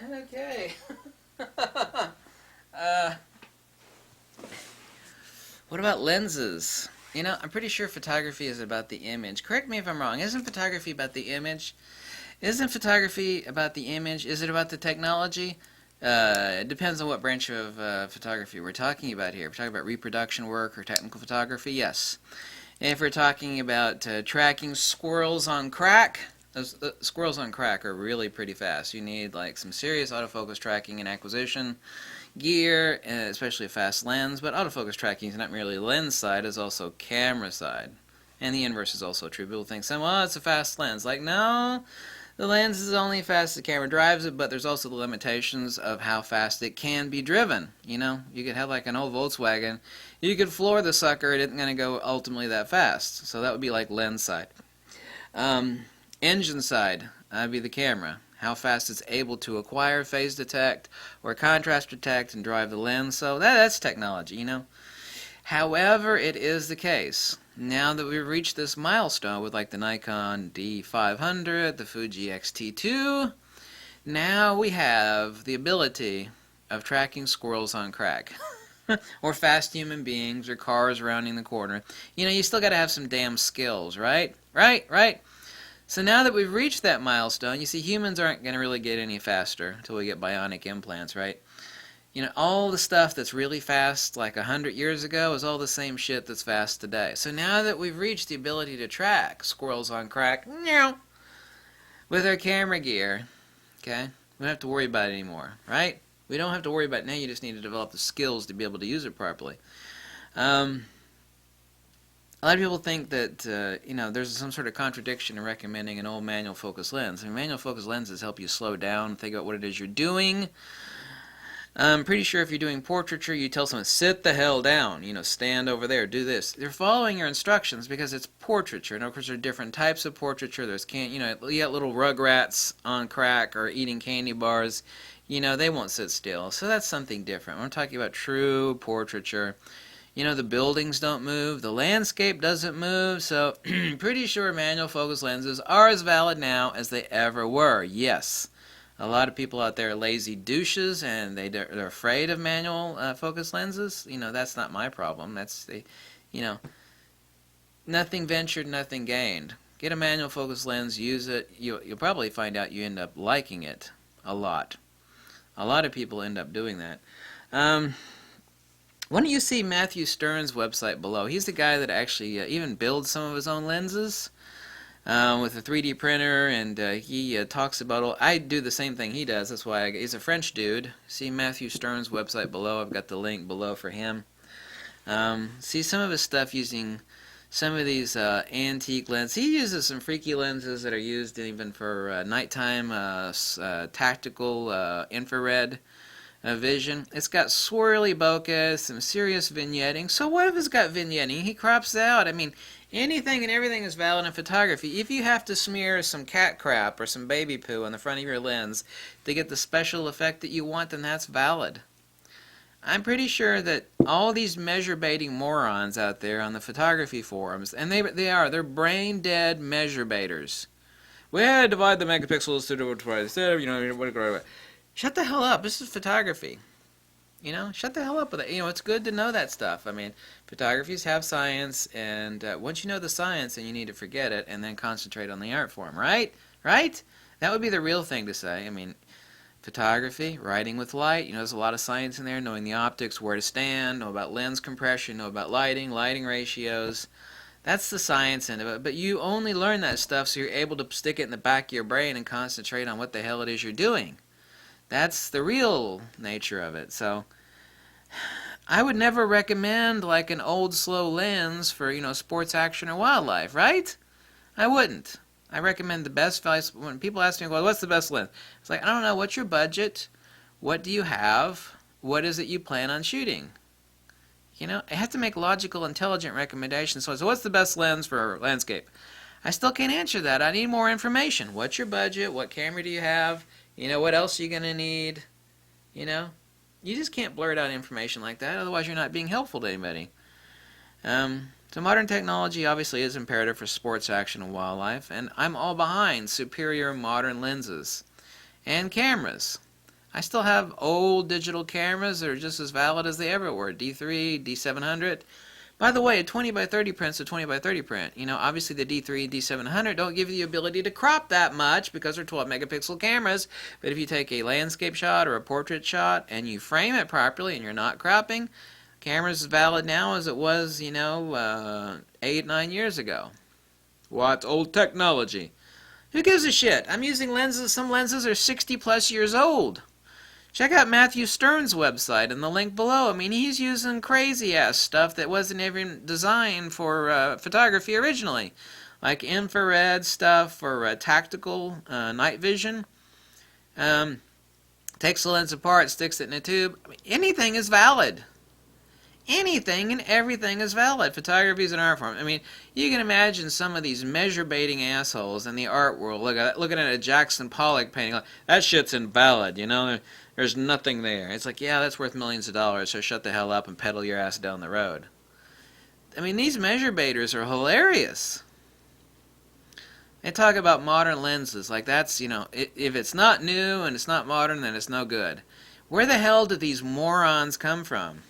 Okay. uh, what about lenses? I'm pretty sure photography is about the image. Correct me if I'm wrong. Isn't photography about the image? Isn't photography about the image? Is it about the technology? It depends on what branch of photography we're talking about here. If we're talking about reproduction work or technical photography, yes. If we're talking about tracking squirrels on crack, those squirrels on crack are really pretty fast. You need like some serious autofocus tracking and acquisition gear, especially a fast lens. But autofocus tracking is not merely lens side; it's also camera side. And the inverse is also true. People think, well, it's a fast lens. Like, no, the lens is only fast as the camera drives it, but there's also the limitations of how fast it can be driven. You could have like an old Volkswagen. You could floor the sucker, it isn't going to go ultimately that fast. So that would be like lens side. Engine side would be the camera. How fast it's able to acquire, phase detect, or contrast detect and drive the lens. So that's technology. However, it is the case, now that we've reached this milestone with like the Nikon D500, the Fuji X-T2, now we have the ability of tracking squirrels on crack. Or fast human beings, or cars rounding the corner. You still got to have some damn skills, right? Right. So now that we've reached that milestone, you see humans aren't going to really get any faster until we get bionic implants, right? All the stuff that's really fast like 100 years ago is all the same shit that's fast today. So now that we've reached the ability to track squirrels on crack, with our camera gear, okay, we don't have to worry about it anymore, right? We don't have to worry about it now. You just need to develop the skills to be able to use it properly. A lot of people think that there's some sort of contradiction in recommending an old manual focus lens. Manual focus lenses help you slow down, think about what it is you're doing. I'm pretty sure if you're doing portraiture, you tell someone, sit the hell down, stand over there, do this. They're following your instructions because it's portraiture. And of course, there are different types of portraiture. There's you got little rugrats on crack or eating candy bars. They won't sit still. So that's something different. We're talking about true portraiture. The buildings don't move, the landscape doesn't move, so pretty sure manual focus lenses are as valid now as they ever were. Yes, a lot of people out there are lazy douches and they're afraid of manual focus lenses. That's not my problem. Nothing ventured, nothing gained. Get a manual focus lens, use it. You'll probably find out you end up liking it a lot. A lot of people end up doing that. Why don't you see Matthew Stern's website below? He's the guy that actually even builds some of his own lenses with a 3D printer, and he talks about I do the same thing he does. That's why he's a French dude. See Matthew Stern's website below. I've got the link below for him. See some of his stuff using some of these antique lenses. He uses some freaky lenses that are used even for nighttime tactical infrared vision. It's got swirly bokeh, some serious vignetting. So what if it's got vignetting? He crops out. Anything and everything is valid in photography. If you have to smear some cat crap or some baby poo on the front of your lens to get the special effect that you want, then that's valid. I'm pretty sure that all these measure baiting morons out there on the photography forums, and they're brain dead measure baiters. Well, divide the megapixels to shut the hell up. This is photography. Shut the hell up with it. It's good to know that stuff. Photographies have science, and once you know the science, then you need to forget it and then concentrate on the art form, right? Right? That would be the real thing to say. Photography, writing with light, there's a lot of science in there, knowing the optics, where to stand, know about lens compression, know about lighting ratios. That's the science end of it. But you only learn that stuff so you're able to stick it in the back of your brain and concentrate on what the hell it is you're doing. That's the real nature of it. So I would never recommend like an old slow lens for, sports action or wildlife, right? I wouldn't. I recommend the best value. When people ask me, well, what's the best lens? It's like, I don't know. What's your budget? What do you have? What is it you plan on shooting? I have to make logical, intelligent recommendations. So what's the best lens for landscape? I still can't answer that. I need more information. What's your budget? What camera do you have? What else are you going to need? You just can't blurt out information like that. Otherwise, you're not being helpful to anybody. So modern technology obviously is imperative for sports action and wildlife, and I'm all behind superior modern lenses and cameras. I still have old digital cameras that are just as valid as they ever were. D3, D700. By the way, a 20 by 30 print's a 20 by 30 print. You know, obviously the D3, D700 don't give you the ability to crop that much because they're 12 megapixel cameras. But if you take a landscape shot or a portrait shot and you frame it properly and you're not cropping, camera's as valid now as it was, 8, 9 years ago. What's old technology? Who gives a shit? I'm using lenses. Some lenses are 60 plus years old. Check out Matthew Stern's website in the link below. I mean, he's using crazy-ass stuff that wasn't even designed for photography originally. Like infrared stuff for tactical night vision. Takes the lens apart, sticks it in a tube. I mean, anything is valid. Anything and everything is valid. Photography is an art form. I mean, you can imagine some of these measure-baiting assholes in the art world looking at a Jackson Pollock painting like, that shit's invalid, There's nothing there. It's like, yeah, that's worth millions of dollars, so shut the hell up and pedal your ass down the road. I mean, these measure baiters are hilarious. They talk about modern lenses, like that's, if it's not new and it's not modern, then it's no good. Where the hell did these morons come from?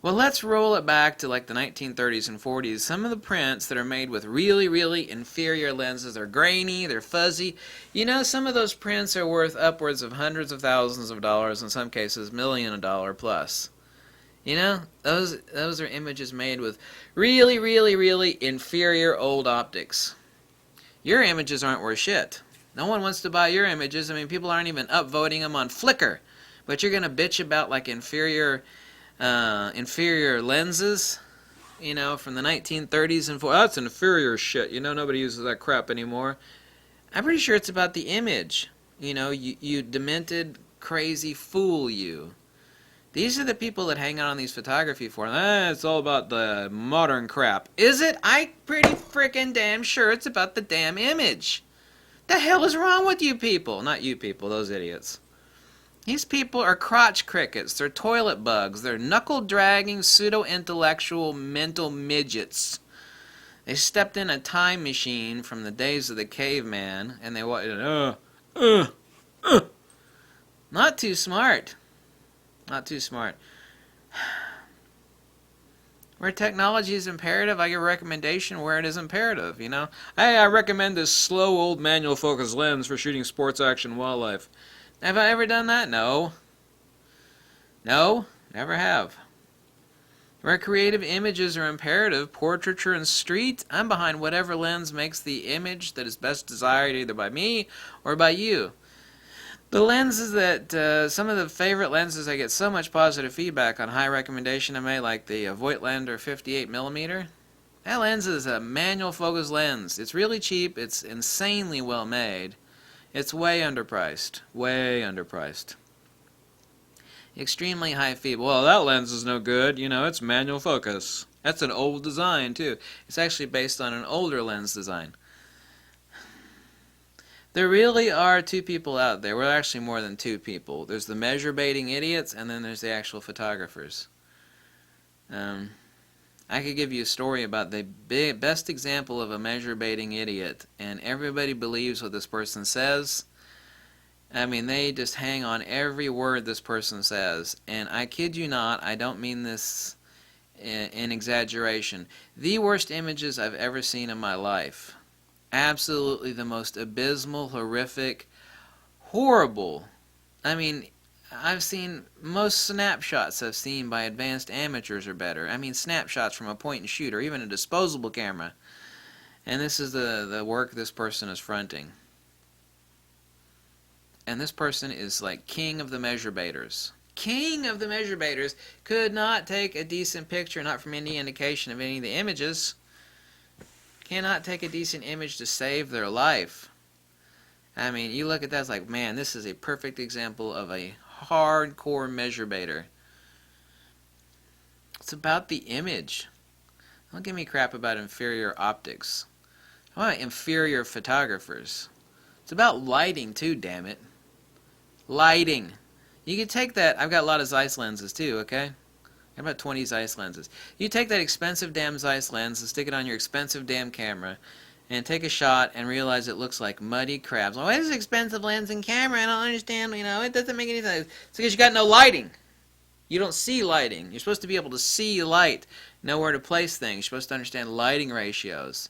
Well, let's roll it back to like the 1930s and 40s. Some of the prints that are made with really, really inferior lenses are grainy, they're fuzzy. Some of those prints are worth upwards of hundreds of thousands of dollars, in some cases $1 million plus. Those are images made with really, really, really inferior old optics. Your images aren't worth shit. No one wants to buy your images. I mean, people aren't even upvoting them on Flickr. But you're going to bitch about like inferior lenses, from the 1930s and 40s. That's inferior shit. Nobody uses that crap anymore. I'm pretty sure it's about the image. You demented, crazy fool you. These are the people that hang out on these photography forums. It's all about the modern crap. Is it? I'm pretty freaking damn sure it's about the damn image. The hell is wrong with you people? Not you people, those idiots. These people are crotch crickets, they're toilet bugs, they're knuckle-dragging, pseudo-intellectual mental midgets. They stepped in a time machine from the days of the caveman, and they wanted, not too smart. Not too smart. Where technology is imperative, I give a recommendation where it is imperative, Hey, I recommend this slow old manual focus lens for shooting sports action wildlife. Have I ever done that? No. No, never have. Where creative images are imperative, portraiture and street, I'm behind whatever lens makes the image that is best desired either by me or by you. The lenses that, some of the favorite lenses I get so much positive feedback on, high recommendation I made, like the Voigtlander 58mm. That lens is a manual focus lens. It's really cheap, it's insanely well made. It's way underpriced. Way underpriced. Extremely high feed. Well, that lens is no good. It's manual focus. That's an old design, too. It's actually based on an older lens design. There really are two people out there. Well, actually more than two people. There's the measure-baiting idiots, and then there's the actual photographers. I could give you a story about the best example of a measure-baiting idiot, and everybody believes what this person says. I mean, they just hang on every word this person says. And I kid you not, I don't mean this in exaggeration. The worst images I've ever seen in my life. Absolutely the most abysmal, horrific, horrible. I mean, I've seen most snapshots I've seen by advanced amateurs are better. I mean, snapshots from a point and shoot or even a disposable camera. And this is the work this person is fronting. And this person is like king of the measure baiters. King of the measure baiters could not take a decent picture, not from any indication of any of the images. Cannot take a decent image to save their life. I mean, you look at that, it's like, man, this is a perfect example of a hardcore measure baiter. It's about the image. Don't give me crap about inferior optics. I want inferior photographers. It's about lighting too, damn it. Lighting. You can take that. I've got a lot of Zeiss lenses too, okay? I have about 20 Zeiss lenses. You take that expensive damn Zeiss lens and stick it on your expensive damn camera, and take a shot and realize it looks like muddy crabs. Why is expensive lens and camera? I don't understand. It doesn't make any sense. It's because you got no lighting. You don't see lighting. You're supposed to be able to see light, know where to place things. You're supposed to understand lighting ratios.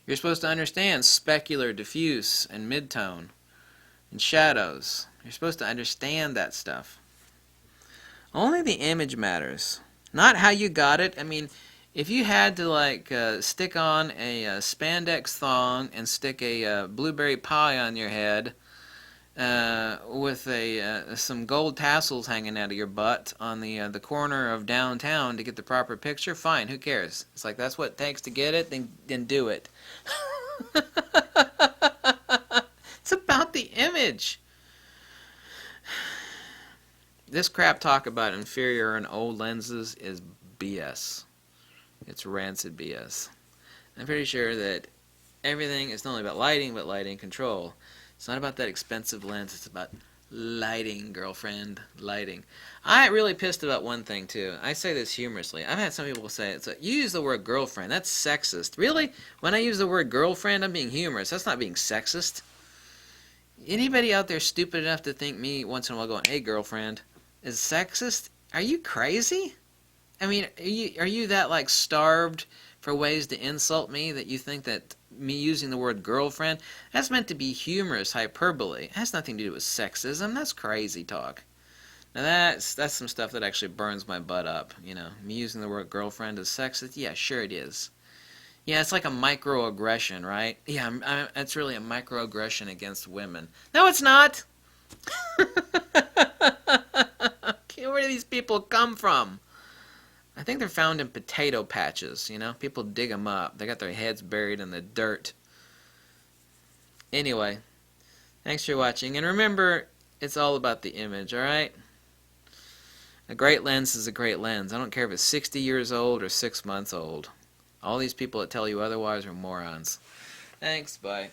You're supposed to understand specular, diffuse, and midtone, and shadows. You're supposed to understand that stuff. Only the image matters, not how you got it. If you had to stick on a spandex thong and stick a blueberry pie on your head with some gold tassels hanging out of your butt on the corner of downtown to get the proper picture, fine, who cares? It's like that's what it takes to get it, then do it. It's about the image. This crap talk about inferior and old lenses is BS. It's rancid BS. I'm pretty sure that everything is not only about lighting, but lighting control. It's not about that expensive lens. It's about lighting, girlfriend. Lighting. I get really pissed about one thing, too. I say this humorously. I've had some people say, you use the word girlfriend. That's sexist. Really? When I use the word girlfriend, I'm being humorous. That's not being sexist. Anybody out there stupid enough to think me once in a while going, hey, girlfriend, is sexist? Are you crazy? Are you that starved for ways to insult me that you think that me using the word girlfriend, that's meant to be humorous hyperbole. It has nothing to do with sexism. That's crazy talk. Now that's some stuff that actually burns my butt up. Me using the word girlfriend as sexist. Yeah, sure it is. Yeah, it's like a microaggression, right? Yeah, it's really a microaggression against women. No, it's not. Where do these people come from? I think they're found in potato patches, People dig them up. They got their heads buried in the dirt. Anyway, thanks for watching. And remember, it's all about the image, alright? A great lens is a great lens. I don't care if it's 60 years old or 6 months old. All these people that tell you otherwise are morons. Thanks, bye.